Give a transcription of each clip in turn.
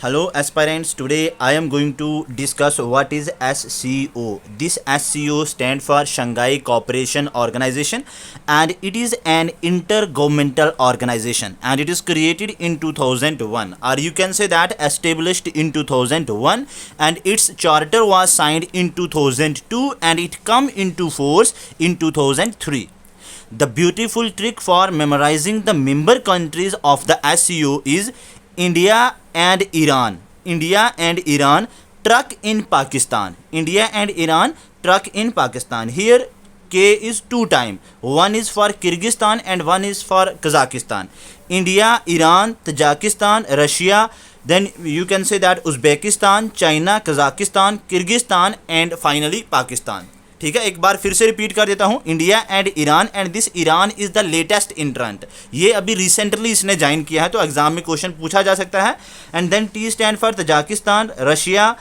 Hello aspirants, today I am going to discuss what is SCO. This SCO stands for Shanghai Cooperation Organization and it is an intergovernmental organization and it is created in 2001 or you can say that established in 2001 and its charter was signed in 2002 and it come into force in 2003. The beautiful trick for memorizing the member countries of the SCO is India and Iran. India and Iran truck in Pakistan. India and Iran truck in Pakistan. Here K is two time. One is for Kyrgyzstan and one is for Kazakhstan. India, Iran, Tajikistan, Russia. Then you can say that Uzbekistan, China, Kazakhstan, Kyrgyzstan and finally Pakistan. ठीक है, एक बार फिर से repeat कर देता हूँ. India and Iran and this Iran is the latest entrant. ये अभी रिसेंटली इसने ज्वाइन किया है तो एग्जाम में क्वेश्चन पूछा जा सकता है. And then T stand for Tajikistan, Russia,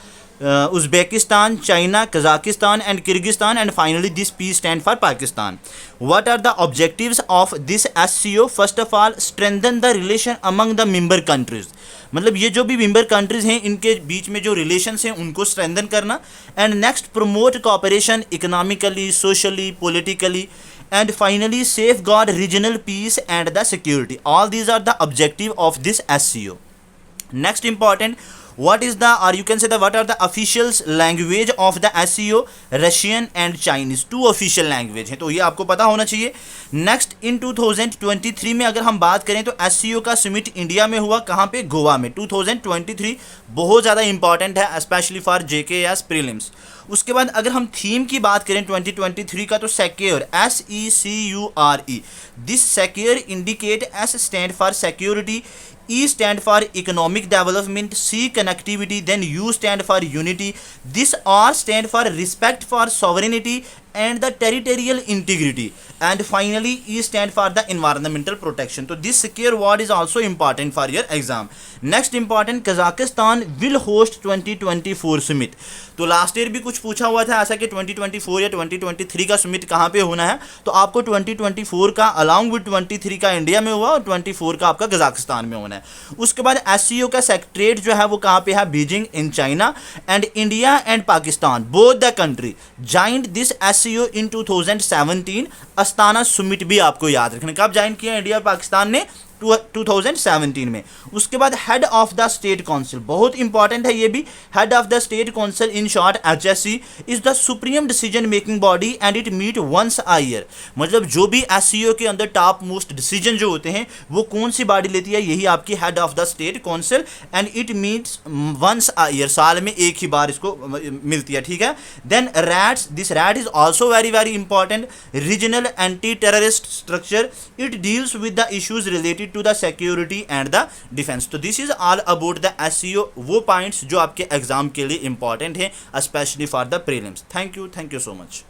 Uzbekistan, China, Kazakhstan and Kyrgyzstan and finally this P stand for Pakistan. What are the objectives of this SCO? First of all strengthen the relation among the member countries. मतलब ये जो भी member countries हैं इनके बीच में जो relations हैं उनको स्ट्रेंथन करना. And next promote cooperation economically, socially, politically and finally safeguard regional peace and the security. All these are the objective of this SCO. Next important, what is the, or you can say that what are the officials language of the SCO? Russian and Chinese, two official language हैं, तो ये आपको पता होना चाहिए. Next in 2023 में अगर हम बात करें तो SCO का समिट इंडिया में हुआ. कहाँ पे? गोवा में. 2023 बहुत ज़्यादा इंपॉर्टेंट है स्पेशली फॉर JKS प्रीलिम्स. उसके बाद अगर हम थीम की बात करें 2023 का तो secure, SECURE. This secure indicate, S stand for security, E stand for economic development, C connectivity, then U stand for unity. This R stand for respect for sovereignty and the territorial integrity, and finally E stand for the environmental protection. So this secure word is also important for your exam. Next important, Kazakhstan will host 2024 summit. तो last year भी कुछ पूछा हुआ था ऐसा कि 2024 या 2023 का समिट कहाँ पे होना है, तो आपको 2024 का अलॉन्ग विद 23 का इंडिया में हुआ और 24 का आपका कजाकिस्तान में होना है. उसके बाद एससीओ का सेक्रेटरीट जो है वो कहाँ पे है? Beijing in China. And India and Pakistan both the country joined this SCO in 2017. Astana summit भी आपको याद रखना. कब ज्वाइन किया इंडिया और पाकिस्तान ने? 2017 में. उसके बाद head of the state council, बहुत इंपॉर्टेंट है ये भी. Head of the state council in short HSC is the supreme decision making body and it meet once a year. मतलब जो भी SCO के अंदर टॉप मोस्ट डिसीजन जो होते हैं वो कौन सी बॉडी लेती है? यही आपकी head of the state council and it meets once a year. साल में एक ही बार इसको मिलती है. ठीक है. Then RATS, this RAT is also very very important. Regional anti terrorist structure, it deals with the issues related to the security and the defense. तो this is all about the SCO, वो points जो आपके exam के लिए important हैं specially for the prelims. Thank you so much.